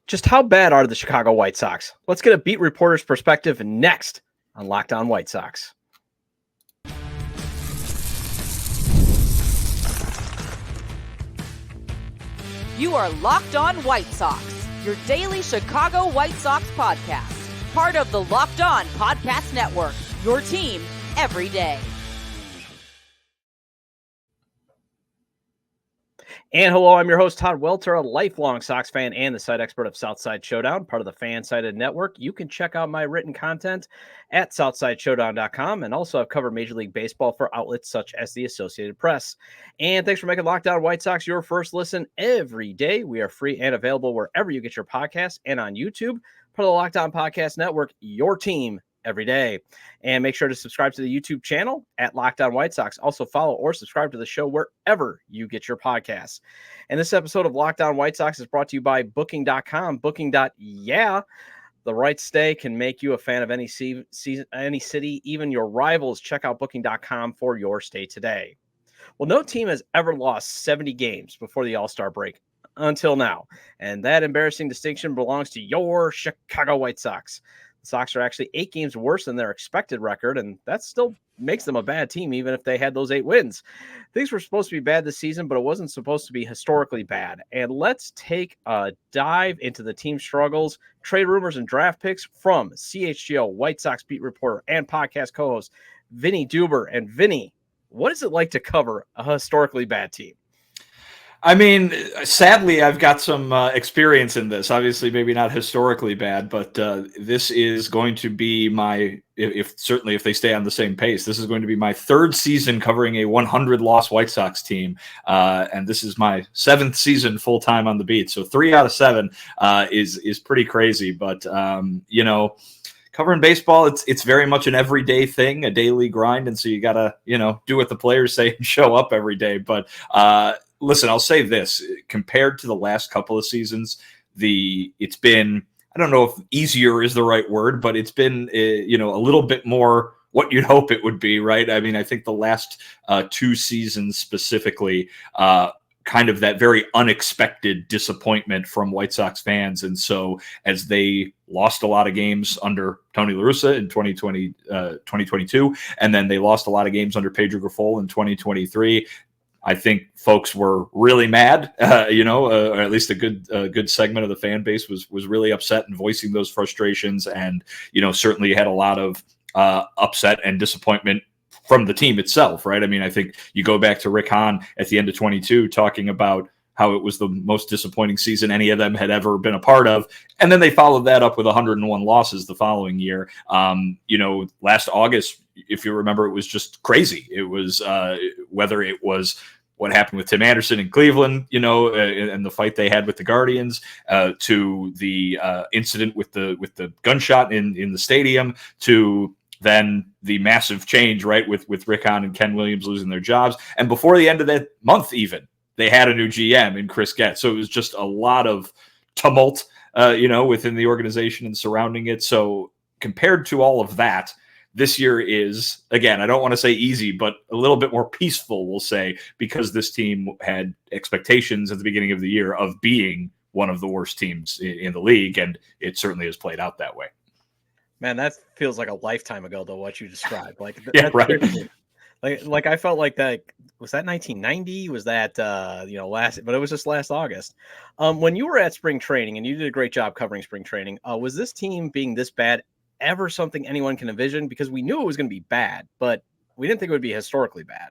Just how bad are the Chicago White Sox? Let's get a beat reporter's perspective next on Locked On White Sox. You are Locked On White Sox, your daily Chicago White Sox podcast. Part of the Locked On Podcast Network, your team every day. And hello, I'm your host, Todd Welter, a lifelong Sox fan and the site expert of Southside Showdown, part of the Fansided Network. You can check out my written content at SouthsideShowdown.com, and also I've covered Major League Baseball for outlets such as the Associated Press. And thanks for making Locked On White Sox your first listen every day. We are free and available wherever you get your podcasts and on YouTube, part of the Locked On Podcast Network, your team every day. And make sure to subscribe to the YouTube channel at Locked On White Sox. Also follow or subscribe to the show wherever you get your podcasts. And this episode of Locked On White Sox is brought to you by Booking.com. Booking.yeah. The right stay can make you a fan of any city, even your rivals. Check out Booking.com for your stay today. Well, no team has ever lost 70 games before the All-Star break until now. And that embarrassing distinction belongs to your Chicago White Sox. Sox are actually 8 games worse than their expected record, and that still makes them a bad team, even if they had those 8 wins. Things were supposed to be bad this season, but it wasn't supposed to be historically bad. And let's take a dive into the team struggles, trade rumors, and draft picks from CHGO White Sox beat reporter and podcast co-host Vinnie Duber. And Vinnie, what is it like to cover a historically bad team? I mean, sadly, I've got some experience in this. Obviously, maybe not historically bad, but this is going to be my, if they stay on the same pace, this is going to be my 3rd season covering a 100-loss White Sox team, and this is my 7th season full time on the beat. So 3 out of 7 is pretty crazy, but covering baseball, it's very much an everyday thing, a daily grind, and so you gotta do what the players say and show up every day, but. Listen, I'll say this, compared to the last couple of seasons, it's been, I don't know if easier is the right word, but it's been, a little bit more what you'd hope it would be, right? I mean, I think the last 2 seasons specifically, kind of that very unexpected disappointment from White Sox fans. And so as they lost a lot of games under Tony La Russa in 2022, and then they lost a lot of games under Pedro Grifol in 2023, I think folks were really mad, or at least a good segment of the fan base was really upset and voicing those frustrations. And, certainly had a lot of upset and disappointment from the team itself, right? I mean, I think you go back to Rick Hahn at the end of 22 talking about how it was the most disappointing season any of them had ever been a part of. And then they followed that up with 101 losses the following year. Last August, if you remember, it was just crazy. It was whether it was what happened with Tim Anderson in Cleveland, and the fight they had with the Guardians, to the incident with the gunshot in the stadium, to then the massive change, right, with Rick Hahn and Ken Williams losing their jobs. And before the end of that month, even, they had a new GM in Chris Getz. So it was just a lot of tumult, within the organization and surrounding it. So compared to all of that, this year is, again, I don't want to say easy, but a little bit more peaceful, we'll say, because this team had expectations at the beginning of the year of being one of the worst teams in the league, and it certainly has played out that way. Man, that feels like a lifetime ago, though, what you described. Yeah, right. Like I felt like that. Was that 1990? Was that last? But it was just last August. When you were at spring training, and you did a great job covering spring training, was this team being this bad ever something anyone can envision? Because we knew it was going to be bad, but we didn't think it would be historically bad.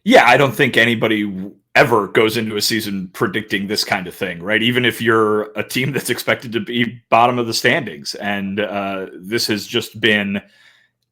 Yeah, I don't think anybody ever goes into a season predicting this kind of thing, right? Even if you're a team that's expected to be bottom of the standings. And this has just been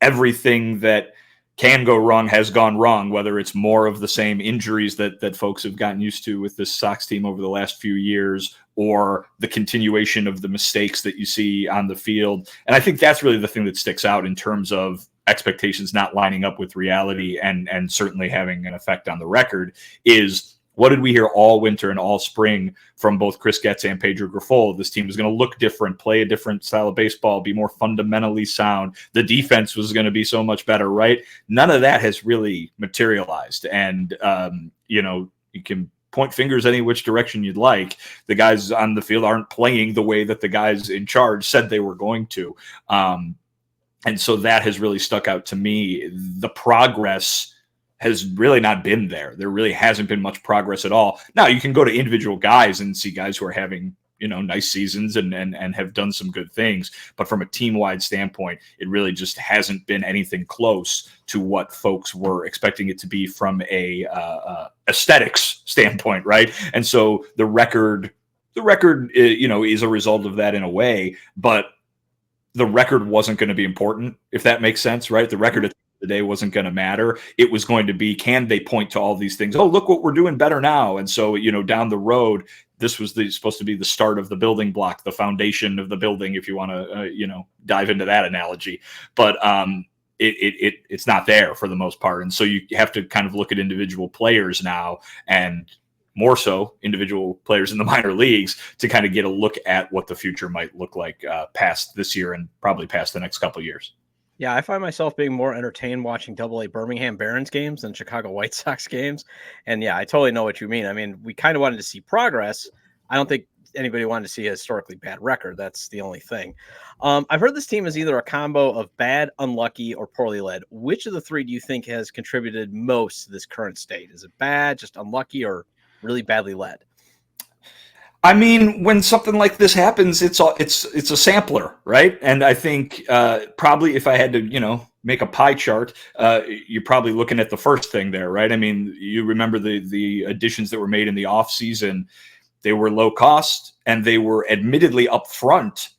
everything that can go wrong has gone wrong, whether it's more of the same injuries that folks have gotten used to with this Sox team over the last few years, or the continuation of the mistakes that you see on the field. And I think that's really the thing that sticks out in terms of expectations not lining up with reality, and certainly having an effect on the record, is what did we hear all winter and all spring from both Chris Getz and Pedro Grifol? This team was going to look different, play a different style of baseball, be more fundamentally sound. The defense was going to be so much better, right? None of that has really materialized. And, you can point fingers any which direction you'd like. The guys on the field aren't playing the way that the guys in charge said they were going to. And so that has really stuck out to me. The progress has really not been there. There really hasn't been much progress at all. Now you can go to individual guys and see guys who are having, nice seasons and have done some good things. But from a team-wide standpoint, it really just hasn't been anything close to what folks were expecting it to be from a aesthetics standpoint, right? And so the record, is a result of that in a way, but the record wasn't going to be important, if that makes sense, right? The record at the day wasn't going to matter. It was going to be, can they point to all these things? Oh, look what we're doing better now. And so, down the road, this was supposed to be the start of the building block, the foundation of the building, if you want to, dive into that analogy. But it's not there for the most part. And so you have to kind of look at individual players now, and more so individual players in the minor leagues, to kind of get a look at what the future might look like past this year and probably past the next couple of years. Yeah, I find myself being more entertained watching AA Birmingham Barons games than Chicago White Sox games. And yeah, I totally know what you mean. I mean, we kind of wanted to see progress. I don't think anybody wanted to see a historically bad record. That's the only thing. I've heard this team is either a combo of bad, unlucky, or poorly led. Which of the three do you think has contributed most to this current state? Is it bad, just unlucky, or really badly led? I mean, when something like this happens, it's a sampler, right? And I think probably if I had to, make a pie chart, you're probably looking at the first thing there, right? I mean, you remember the additions that were made in the off season. They were low cost, and they were admittedly up front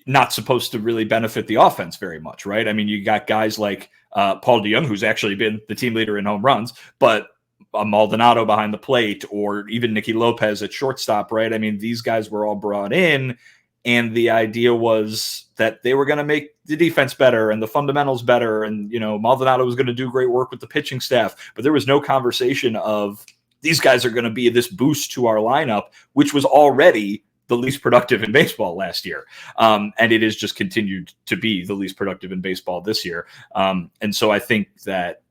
not supposed to really benefit the offense very much, right? I mean, you got guys like Paul DeYoung, who's actually been the team leader in home runs, but Maldonado behind the plate, or even Nicky Lopez at shortstop, right? I mean, these guys were all brought in, and the idea was that they were going to make the defense better and the fundamentals better, and Maldonado was going to do great work with the pitching staff, but there was no conversation of these guys are going to be this boost to our lineup, which was already the least productive in baseball last year. And it has just continued to be the least productive in baseball this year. And so I think that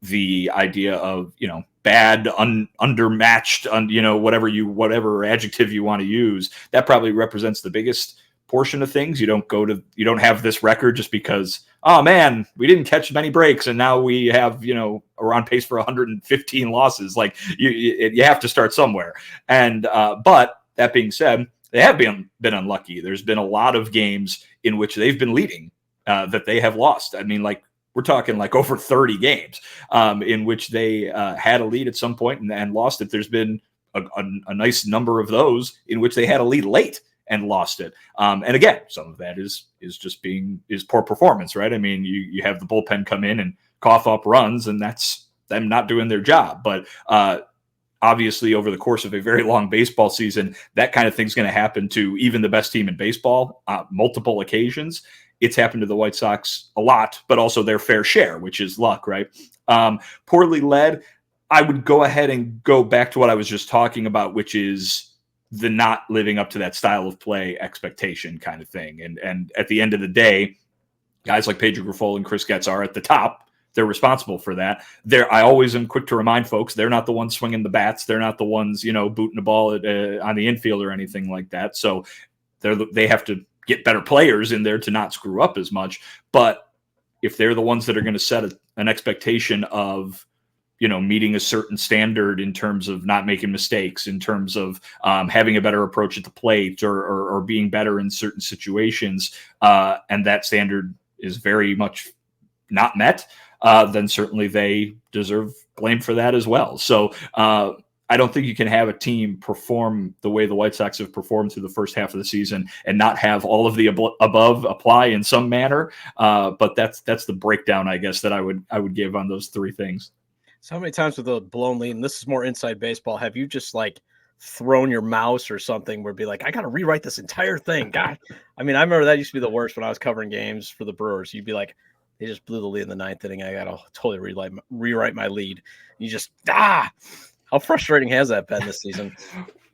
the idea of, bad, undermatched, whatever adjective you want to use, that probably represents the biggest portion of things. You don't have this record just because, oh man, we didn't catch many breaks and now we have, we're on pace for 115 losses. Like you have to start somewhere. And, but that being said, they have been unlucky. There's been a lot of games in which they've been leading that they have lost. I mean, like, we're talking like over 30 games in which they had a lead at some point and lost it. There's been a nice number of those in which they had a lead late and lost it. And again, some of that is poor performance, right? I mean, you have the bullpen come in and cough up runs, and that's them not doing their job. But obviously, over the course of a very long baseball season, that kind of thing's going to happen to even the best team in baseball, multiple occasions. It's happened to the White Sox a lot, but also their fair share, which is luck, right? Poorly led, I would go ahead and go back to what I was just talking about, which is the not living up to that style of play expectation kind of thing. And at the end of the day, guys like Pedro Grifol and Chris Getz are at the top. They're responsible for that. I always am quick to remind folks, they're not the ones swinging the bats. They're not the ones, booting the ball on the infield or anything like that. So they have to get better players in there to not screw up as much. But if they're the ones that are going to set an expectation of, meeting a certain standard in terms of not making mistakes, in terms of having a better approach at the plate or being better in certain situations, and that standard is very much not met, then certainly they deserve blame for that as well. So I don't think you can have a team perform the way the White Sox have performed through the first half of the season and not have all of the above apply in some manner. But that's the breakdown, I guess, that I would give on those three things. So how many times with the blown lead, and this is more inside baseball, have you just like thrown your mouse or something where be like, I got to rewrite this entire thing? God, I mean, I remember that used to be the worst when I was covering games for the Brewers. You'd be like, they just blew the lead in the ninth inning. I got to totally rewrite my lead. You just, how frustrating has that been this season?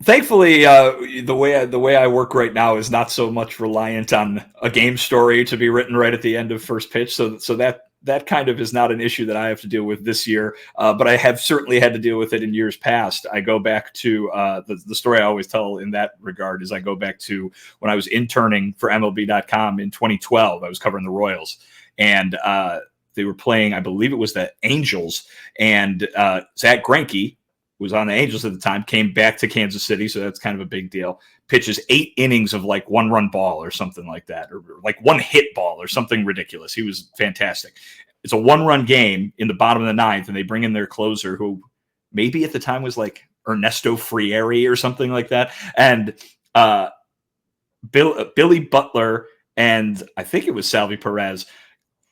Thankfully, the way I work right now is not so much reliant on a game story to be written right at the end of first pitch. So that kind of is not an issue that I have to deal with this year, but I have certainly had to deal with it in years past. I go back to the story I always tell in that regard is I go back to when I was interning for MLB.com in 2012. I was covering the Royals, and they were playing, I believe it was the Angels, and Zach Greinke, who was on the Angels at the time, came back to Kansas City, so that's kind of a big deal. Pitches 8 innings of like 1-run ball or something like that, or like 1-hit ball or something ridiculous. He was fantastic. It's a 1-run game in the bottom of the 9th, and they bring in their closer, who maybe at the time was like Ernesto Frieri or something like that. And Billy Butler and I think it was Salvi Perez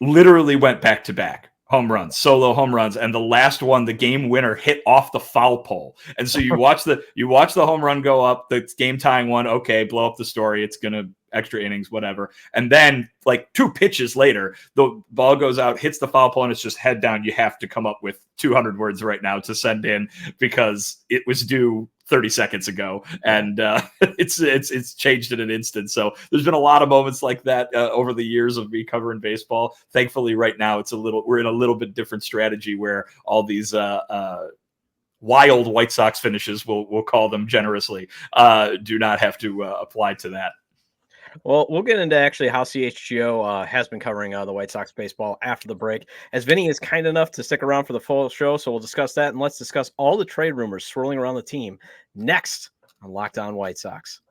literally went back-to-back home runs, solo home runs, and the last one, the game winner, hit off the foul pole. And so you watch the home run go up, the game tying one. Okay, blow up the story. It's gonna extra innings, whatever. And then like 2 pitches later, the ball goes out, hits the foul pole, and it's just head down. You have to come up with 200 words right now to send in because it was due 30 seconds ago, and it's changed in an instant. So there's been a lot of moments like that over the years of me covering baseball. Thankfully, right now we're in a little bit different strategy where all these wild White Sox finishes, we'll call them generously, do not have to apply to that. Well, we'll get into actually how CHGO has been covering the White Sox baseball after the break, as Vinny is kind enough to stick around for the full show. So we'll discuss that, and let's discuss all the trade rumors swirling around the team next on Locked On White Sox.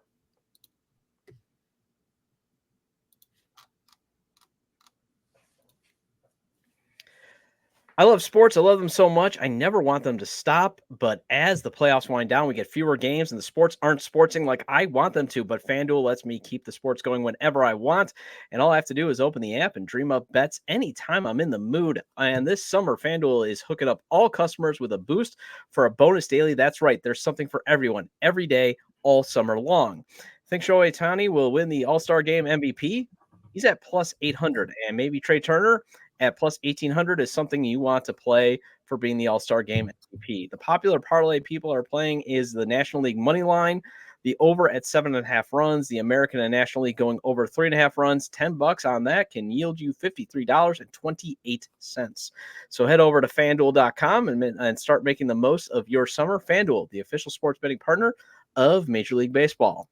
I love sports. I love them so much. I never want them to stop. But as the playoffs wind down, we get fewer games and the sports aren't sportsing like I want them to. But FanDuel lets me keep the sports going whenever I want. And all I have to do is open the app and dream up bets anytime I'm in the mood. And this summer, FanDuel is hooking up all customers with a boost for a bonus daily. That's right. There's something for everyone every day, all summer long. Think Shohei Ohtani will win the All-Star Game MVP? He's at plus 800. And maybe Trey Turner at plus 1,800 is something you want to play for being the All-Star Game MVP. The popular parlay people are playing is the National League money line, the over at 7.5 runs, the American and National League going over 3.5 runs. $10 on that can yield you $53.28. So head over to FanDuel.com and start making the most of your summer. FanDuel, the official sports betting partner of Major League Baseball.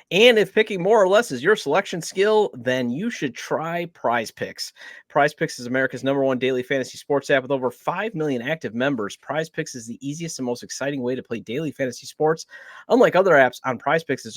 And if picking more or less is your selection skill, then you should try PrizePicks. PrizePicks is America's #1 daily fantasy sports app with over 5 million active members. PrizePicks is the easiest and most exciting way to play daily fantasy sports. Unlike other apps, on PrizePicks, it's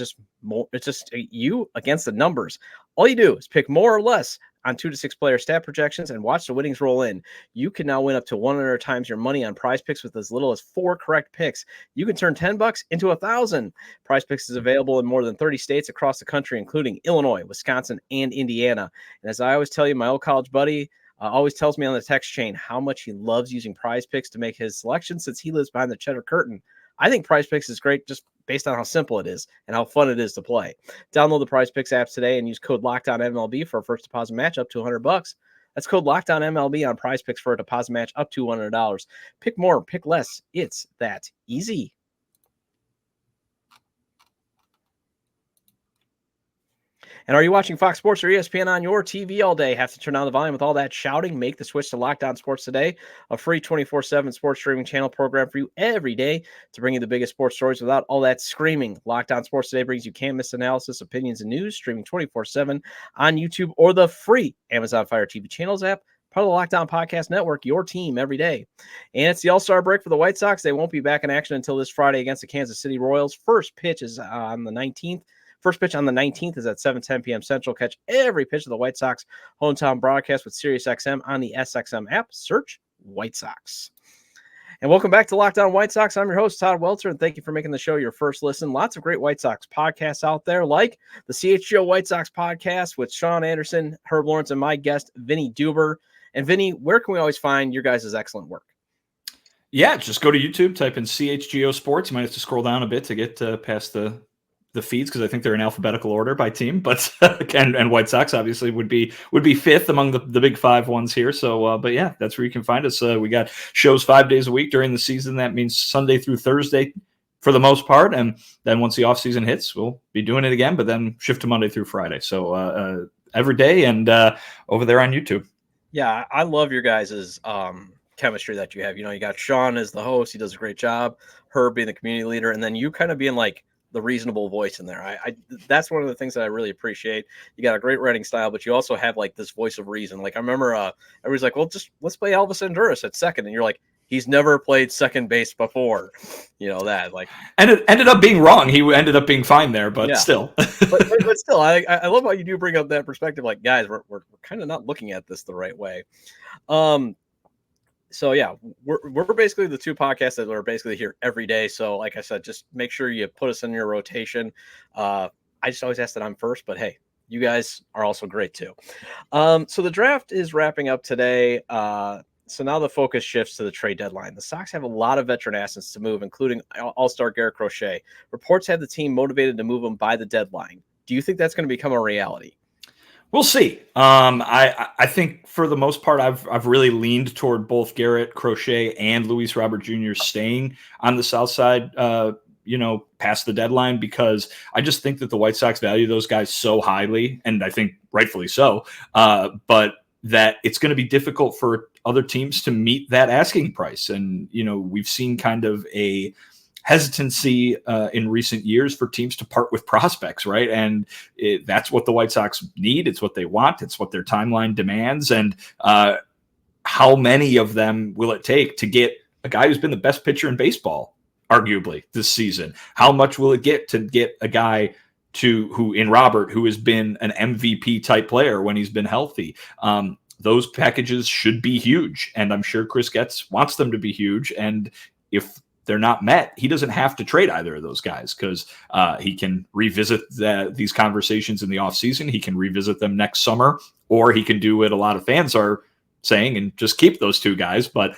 just you against the numbers. All you do is pick more or less on 2 to 6 player stat projections and watch the winnings roll in. You can now win up to 100 times your money on PrizePicks with as little as 4 correct picks. You can turn $10 into $1,000. PrizePicks is available in more than 30 states across the country, including Illinois, Wisconsin, and Indiana. And as I always tell you, my old college buddy always tells me on the text chain how much he loves using PrizePicks to make his selections since he lives behind the cheddar curtain. I think PrizePicks is great just based on how simple it is and how fun it is to play. Download the PrizePicks app today and use code LOCKEDONMLB for a first deposit match up to $100. That's code LOCKEDONMLB on PrizePicks for a deposit match up to $100. Pick more, pick less. It's that easy. And are you watching Fox Sports or ESPN on your TV all day? Have to turn down the volume with all that shouting? Make the switch to Locked On Sports today, a free 24/7 sports streaming channel program for you every day to bring you the biggest sports stories without all that screaming. Locked On Sports Today brings you can't-miss analysis, opinions, and news, streaming 24/7 on YouTube or the free Amazon Fire TV channels app, part of the Locked On Podcast Network, your team every day. And it's the All-Star break for the White Sox. They won't be back in action until this Friday against the Kansas City Royals. First pitch is on the 19th. First pitch on the 19th is at 7:10 p.m. Central. Catch every pitch of the White Sox hometown broadcast with SiriusXM on the SXM app. Search White Sox. And welcome back to Locked On White Sox. I'm your host, Todd Welter, and thank you for making the show your first listen. Lots of great White Sox podcasts out there, like the CHGO White Sox podcast with Sean Anderson, Herb Lawrence, and my guest, Vinnie Duber. And Vinnie, where can we always find your guys' excellent work? Yeah, just go to YouTube, type in CHGO Sports. You might have to scroll down a bit to get past the feeds because I think they're in alphabetical order by team, but and White Sox obviously would be fifth among the big 5 ones here. So, but yeah, that's where you can find us. We got shows 5 days a week during the season. That means Sunday through Thursday for the most part, and then once the off season hits, we'll be doing it again. But then shift to Monday through Friday. So every day and over there on YouTube. Yeah, I love your guys' chemistry that you have. You know, you got Sean as the host; he does a great job. Herb being the community leader, and then you kind of being like the reasonable voice in there. I that's one of the things that I really appreciate. You got a great writing style, but you also have like this voice of reason. Like I remember, everybody's like, "Well, just let's play Elvis Honduras at second," and you're like, "He's never played second base before," you know that. Like, And it ended up being wrong. He ended up being fine there, but yeah. still. but still, I love how you do bring up that perspective. Like, guys, we're kind of not looking at this the right way. So yeah, we're basically the two podcasts that are basically here every day. So like I said, just make sure you put us in your rotation. I just always ask that I'm first, but hey, you guys are also great too. So the draft is wrapping up today. So now the focus shifts to the trade deadline. The Sox have a lot of veteran assets to move, including All-Star Garrett Crochet. Reports have the team motivated to move him by the deadline. Do you think that's going to become a reality? We'll see. I think for the most part, I've really leaned toward both Garrett Crochet and Luis Robert Jr. staying on the South Side, past the deadline, because I just think that the White Sox value those guys so highly, and I think rightfully so, but that it's going to be difficult for other teams to meet that asking price. And, we've seen kind of a hesitancy in recent years for teams to part with prospects, right? And that's what the White Sox need. It's what they want. It's what their timeline demands. And how many of them will it take to get a guy who's been the best pitcher in baseball, arguably, this season? How much will it get to get a guy who has been an MVP type player when he's been healthy? Those packages should be huge, and I'm sure Chris Getz wants them to be huge. And if they're not met, he doesn't have to trade either of those guys, because he can revisit these conversations in the offseason. He can revisit them next summer, or he can do what a lot of fans are saying and just keep those two guys. But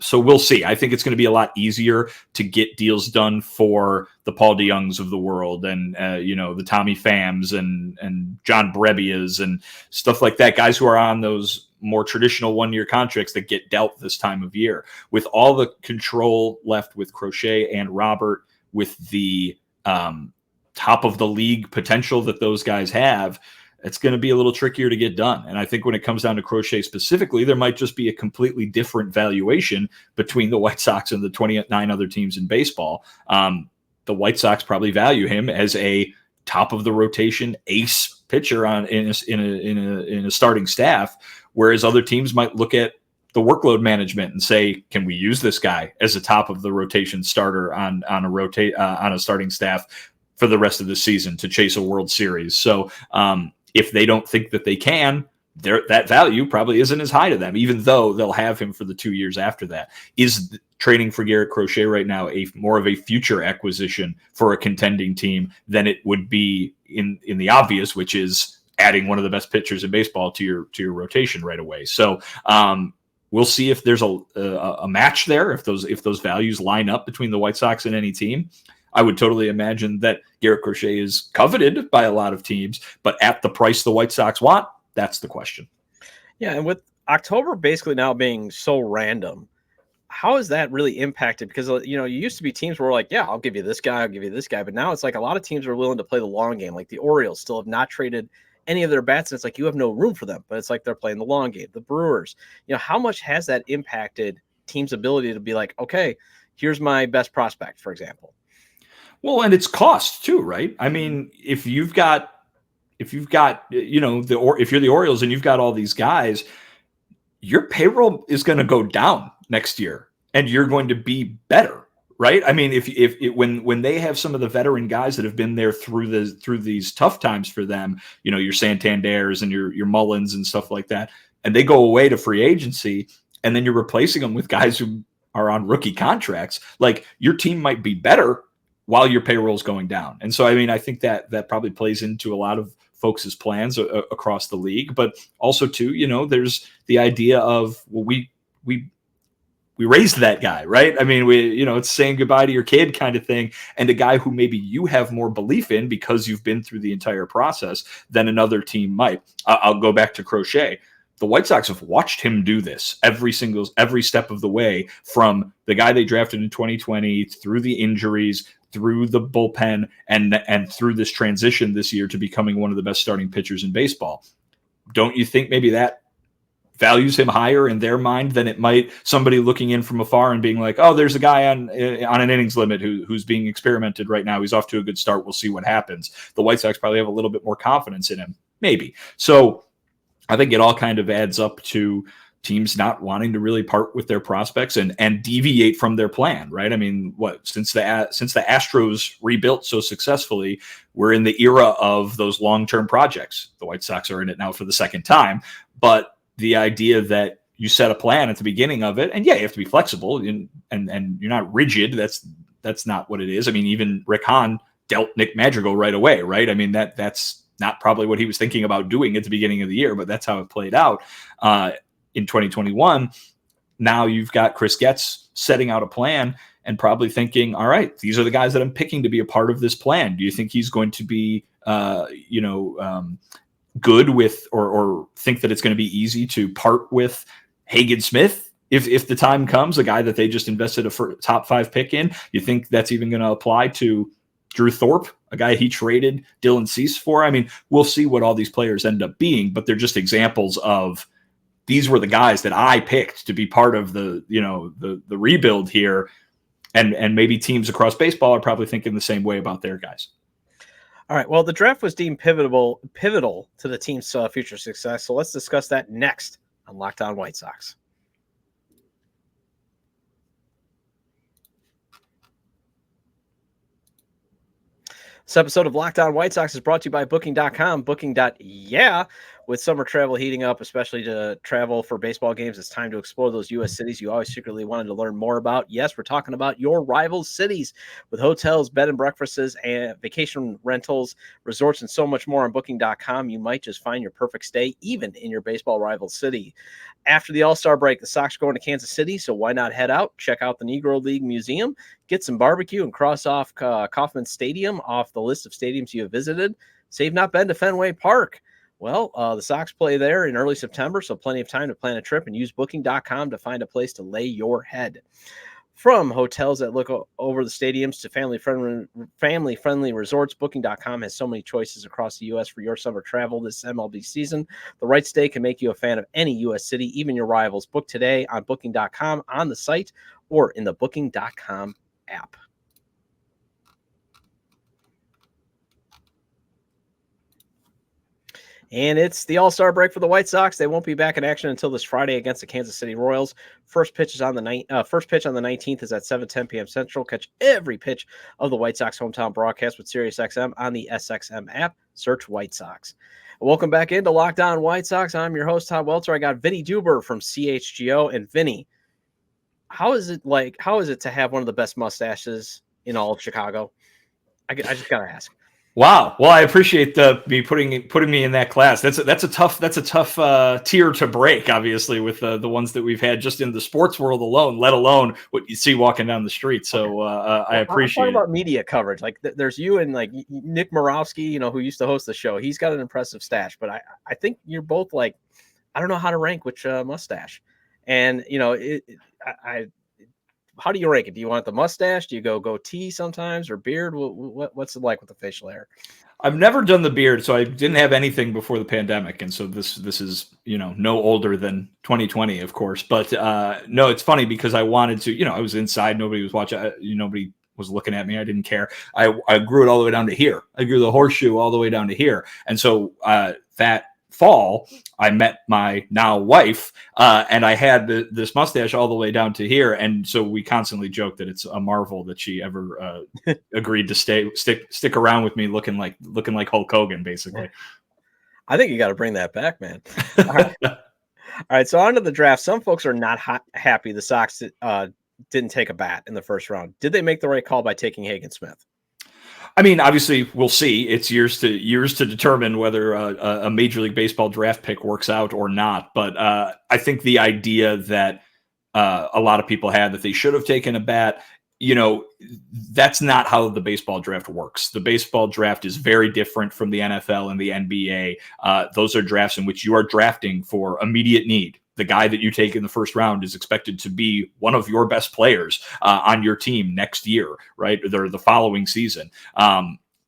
so we'll see. I think it's going to be a lot easier to get deals done for the Paul DeYoungs of the world, and the Tommy Phams and John Brebbias and stuff like that, guys who are on those more traditional one-year contracts that get dealt this time of year. With all the control left with Crochet and Robert, with the top of the league potential that those guys have, it's going to be a little trickier to get done. And I think when it comes down to Crochet specifically, there might just be a completely different valuation between the White Sox and the 29 other teams in baseball. The White Sox probably value him as a top of the rotation ace pitcher in a starting staff, whereas other teams might look at the workload management and say, can we use this guy as a top of the rotation starter on a starting staff for the rest of the season to chase a World Series? So if they don't think that they can, that value probably isn't as high to them, even though they'll have him for the 2 years after that. Is trading for Garrett Crochet right now more of a future acquisition for a contending team than it would be in the obvious, which is adding one of the best pitchers in baseball to your rotation right away? So we'll see if there's a match there, if those values line up between the White Sox and any team. I would totally imagine that Garrett Crochet is coveted by a lot of teams, but at the price the White Sox want, that's the question. Yeah, and with October basically now being so random, how has that really impacted? Because, you used to be teams where like, yeah, I'll give you this guy, I'll give you this guy. But now it's like a lot of teams are willing to play the long game. Like the Orioles still have not traded any of their bats. And it's like you have no room for them, but it's like they're playing the long game. The Brewers, how much has that impacted teams' ability to be like, okay, here's my best prospect, for example? Well, and it's cost too, right? I mean, if you're the Orioles and you've got all these guys, your payroll is going to go down next year, and you're going to be better, right? I mean, when they have some of the veteran guys that have been there through these tough times for them, your Santanders and your Mullins and stuff like that, and they go away to free agency, and then you're replacing them with guys who are on rookie contracts, like your team might be better while your payroll is going down. And so, I mean, I think that probably plays into a lot of folks' plans across the league, but also too, there's the idea of, well, we raised that guy, right? I mean, it's saying goodbye to your kid kind of thing, and a guy who maybe you have more belief in because you've been through the entire process than another team might. I'll go back to Crochet. The White Sox have watched him do this every step of the way, from the guy they drafted in 2020 through the injuries, through the bullpen, and through this transition this year to becoming one of the best starting pitchers in baseball. Don't you think maybe that values him higher in their mind than it might somebody looking in from afar and being like, oh, there's a guy on an innings limit who's being experimented right now. He's off to a good start. We'll see what happens. The White Sox probably have a little bit more confidence in him, maybe. So I think it all kind of adds up to teams not wanting to really part with their prospects and deviate from their plan, right? I mean, since the Astros rebuilt so successfully, we're in the era of those long-term projects. The White Sox are in it now for the second time, but the idea that you set a plan at the beginning of it, and yeah, you have to be flexible and you're not rigid. That's not what it is. I mean, even Rick Hahn dealt Nick Madrigal right away, right? I mean, that's not probably what he was thinking about doing at the beginning of the year, but that's how it played out. In 2021, now you've got Chris Getz setting out a plan and probably thinking, all right, these are the guys that I'm picking to be a part of this plan. Do you think he's going to be, good with, or think that it's going to be easy to part with Hagen Smith if the time comes, a guy that they just invested a top 5 pick in? You think that's even going to apply to Drew Thorpe, a guy he traded Dylan Cease for? I mean, we'll see what all these players end up being, but they're just examples of, these were the guys that I picked to be part of the rebuild here. And maybe teams across baseball are probably thinking the same way about their guys. All right. Well, the draft was deemed pivotal to the team's future success. So let's discuss that next on Locked On White Sox. This episode of Locked On White Sox is brought to you by Booking.com. Booking.yeah. With summer travel heating up, especially to travel for baseball games, it's time to explore those U.S. cities you always secretly wanted to learn more about. Yes, we're talking about your rival cities with hotels, bed and breakfasts, and vacation rentals, resorts, and so much more on Booking.com. You might just find your perfect stay, even in your baseball rival city. After the All-Star break, the Sox are going to Kansas City, so why not head out, check out the Negro League Museum, get some barbecue, and cross off Kauffman Stadium off the list of stadiums you have visited. So you've not been to Fenway Park. Well, the Sox play there in early September, so plenty of time to plan a trip, and use Booking.com to find a place to lay your head. From hotels that look over the stadiums to family-friendly resorts, Booking.com has so many choices across the U.S. for your summer travel this MLB season. The right stay can make you a fan of any U.S. city, even your rivals. Book today on Booking.com, on the site, or in the Booking.com app. And it's the All-Star break for the White Sox. They won't be back in action until this Friday against the Kansas City Royals. First pitch on the 19th is at 7:10 p.m. Central. Catch every pitch of the White Sox hometown broadcast with SiriusXM on the SXM app. Search White Sox. Welcome back into Locked On White Sox. I'm your host, Todd Welter. I got Vinnie Duber from CHGO. And Vinnie, how is it to have one of the best mustaches in all of Chicago? I just got to ask. Wow. Well, I appreciate me putting me in that class. That's a tough tier to break, obviously, with the ones that we've had just in the sports world alone, let alone what you see walking down the street. So I appreciate it. I'm talking about media coverage. Like there's you and like Nick Moravsky, who used to host the show. He's got an impressive stash, but I think you're both like, I don't know how to rank which mustache. And how do you rank it? Do you want the mustache? Do you go goatee sometimes or beard? What's it like with the facial hair? I've never done the beard, so I didn't have anything before the pandemic, and so this is no older than 2020, of course. But no, it's funny because I wanted to. I was inside, nobody was watching, nobody was looking at me. I didn't care. I grew it all the way down to here. I grew the horseshoe all the way down to here, and so that fall, I met my now wife, and I had this mustache all the way down to here, and so we constantly joke that it's a marvel that she ever agreed to stick around with me, looking like Hulk Hogan, basically. I think you got to bring that back, man. All right, so on to the draft. Some folks are not happy the Sox didn't take a bat in the first round. Did they make the right call by taking Hagen Smith? I mean, obviously, we'll see. It's years to determine whether a Major League Baseball draft pick works out or not. But I think the idea that a lot of people had that they should have taken a bat, that's not how the baseball draft works. The baseball draft is very different from the NFL and the NBA. Those are drafts in which you are drafting for immediate need. The guy that you take in the first round is expected to be one of your best players on your team next year, right? Or the following season.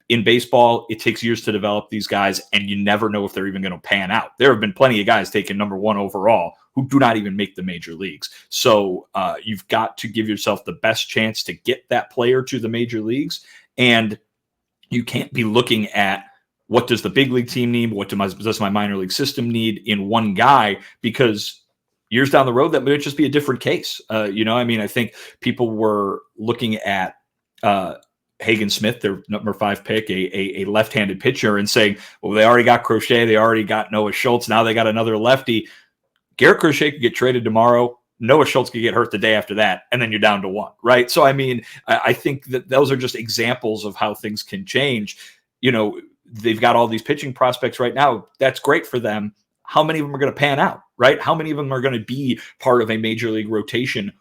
In baseball, it takes years to develop these guys, and you never know if they're even going to pan out. There have been plenty of guys taken number 1 overall who do not even make the major leagues. So you've got to give yourself the best chance to get that player to the major leagues. And you can't be looking at what does the big league team need? What does my minor league system need in one guy? Because years down the road, that might just be a different case. I think people were looking at Hagen Smith, their number 5 pick, a left-handed pitcher, and saying, well, they already got Crochet, they already got Noah Schultz, now they got another lefty. Garrett Crochet could get traded tomorrow. Noah Schultz could get hurt the day after that, and then you're down to 1, right? So, I think that those are just examples of how things can change. They've got all these pitching prospects right now. That's great for them. How many of them are going to pan out, right? How many of them are going to be part of a major league rotation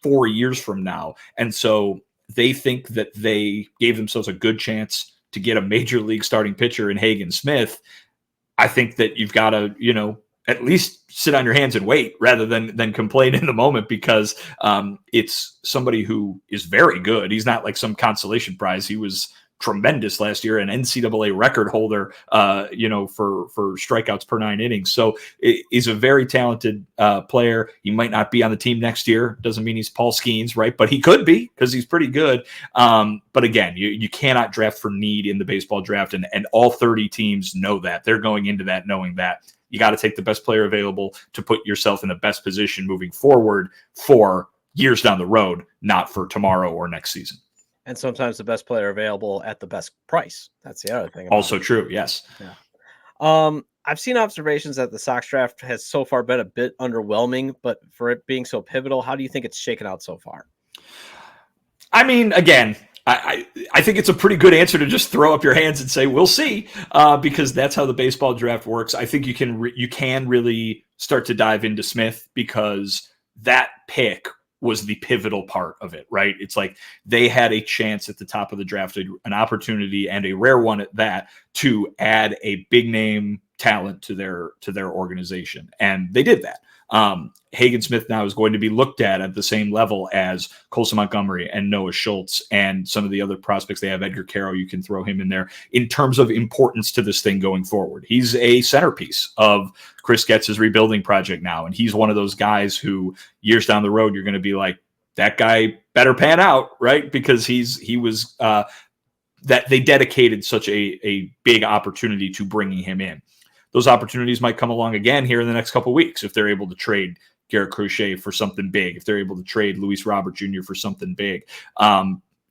4 years from now? And so they think that they gave themselves a good chance to get a major league starting pitcher in Hagen Smith. I think that you've got to, at least sit on your hands and wait rather than complain in the moment, because it's somebody who is very good. He's not like some consolation prize. He was tremendous last year, an NCAA record holder, for strikeouts per 9 innings. So he's a very talented player. He might not be on the team next year. Doesn't mean he's Paul Skeens, right? But he could be, because he's pretty good. But again, you cannot draft for need in the baseball draft. And all 30 teams know that. They're going into that knowing that you got to take the best player available to put yourself in the best position moving forward for years down the road, not for tomorrow or next season. And sometimes the best player available at the best price. That's the other thing. Also true, yes. Yeah. I've seen observations that the Sox draft has so far been a bit underwhelming, but for it being so pivotal, how do you think it's shaken out so far? Again, I think it's a pretty good answer to just throw up your hands and say, we'll see, because that's how the baseball draft works. I think you can really start to dive into Smith, because that pick was the pivotal part of it, right? It's like they had a chance at the top of the draft, an opportunity, and a rare one at that, to add a big name talent to their organization. And they did that. Hagen Smith now is going to be looked at the same level as Colson Montgomery and Noah Schultz and some of the other prospects. They have Edgar Caro. You can throw him in there in terms of importance to this thing going forward. He's a centerpiece of Chris Getz's rebuilding project now. And he's one of those guys who years down the road, you're going to be like, that guy better pan out, right? Because he was that they dedicated such a big opportunity to bringing him in. Those opportunities might come along again here in the next couple of weeks if they're able to trade Garrett Crochet for something big, if they're able to trade Luis Robert Jr. for something big.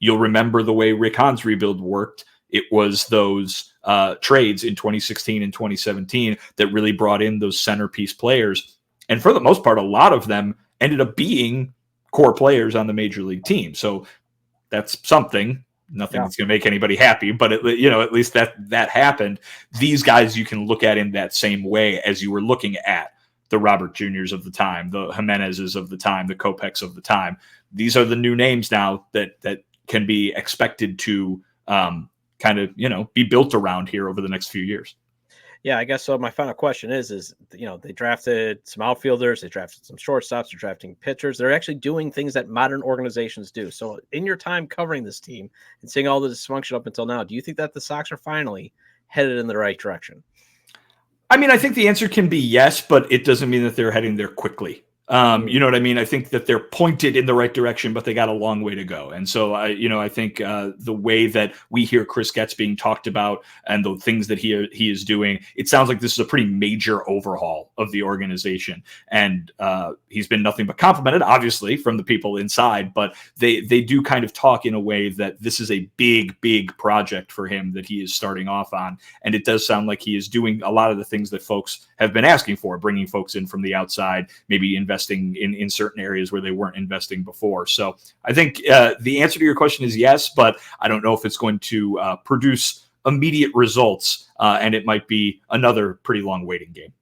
You'll remember the way Rick Hahn's rebuild worked. It was those trades in 2016 and 2017 that really brought in those centerpiece players. And for the most part, a lot of them ended up being core players on the major league team. So that's something. Nothing that's going to make anybody happy, but at least that happened. These guys you can look at in that same way as you were looking at the Robert Juniors of the time, the Jimenezes of the time, the Kopechs of the time. These are the new names now that can be expected to be built around here over the next few years. Yeah, I guess so. My final question is they drafted some outfielders, they drafted some shortstops, they're drafting pitchers. They're actually doing things that modern organizations do. So in your time covering this team and seeing all the dysfunction up until now, do you think that the Sox are finally headed in the right direction? I think the answer can be yes, but it doesn't mean that they're heading there quickly. You know what I mean? I think that they're pointed in the right direction, but they got a long way to go. And so I think the way that we hear Chris Getz being talked about and the things that he is doing, it sounds like this is a pretty major overhaul of the organization. And he's been nothing but complimented, obviously, from the people inside, but they do kind of talk in a way that this is a big, big project for him that he is starting off on. And it does sound like he is doing a lot of the things that folks have been asking for, bringing folks in from the outside, maybe investing in certain areas where they weren't investing before. So I think the answer to your question is yes, but I don't know if it's going to produce immediate results, and it might be another pretty long waiting game.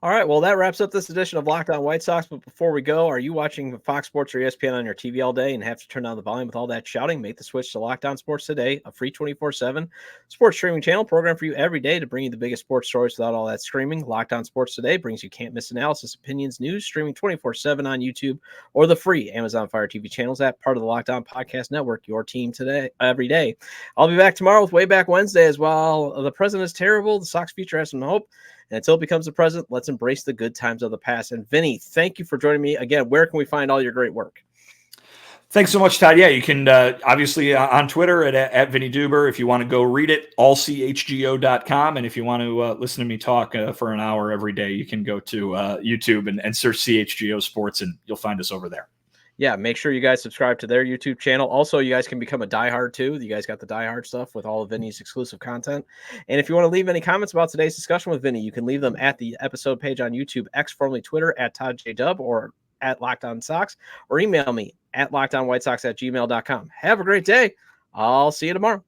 All right, well, that wraps up this edition of Locked On White Sox. But before we go, are you watching Fox Sports or ESPN on your TV all day and have to turn down the volume with all that shouting? Make the switch to Locked On Sports Today, a free 24/7 sports streaming channel program for you every day to bring you the biggest sports stories without all that screaming. Locked On Sports Today brings you can't-miss analysis, opinions, news, streaming 24/7 on YouTube or the free Amazon Fire TV channels app, part of the Locked On Podcast Network, your team today, every day. I'll be back tomorrow with Way Back Wednesday as well. The present is terrible. The Sox future has some hope. And until it becomes the present, let's embrace the good times of the past. And Vinnie, thank you for joining me again. Where can we find all your great work? Thanks so much, Todd. Yeah, you can obviously on Twitter at Vinnie Duber. If you want to go read it, allchgo.com. And if you want to listen to me talk for an hour every day, you can go to YouTube and search CHGO Sports, and you'll find us over there. Yeah, make sure you guys subscribe to their YouTube channel. Also, you guys can become a diehard too. You guys got the diehard stuff with all of Vinny's exclusive content. And if you want to leave any comments about today's discussion with Vinny, you can leave them at the episode page on YouTube, X, formerly Twitter, at ToddJDub or at Locked On Sox, or email me at LockedOnWhiteSox@gmail.com. Have a great day. I'll see you tomorrow.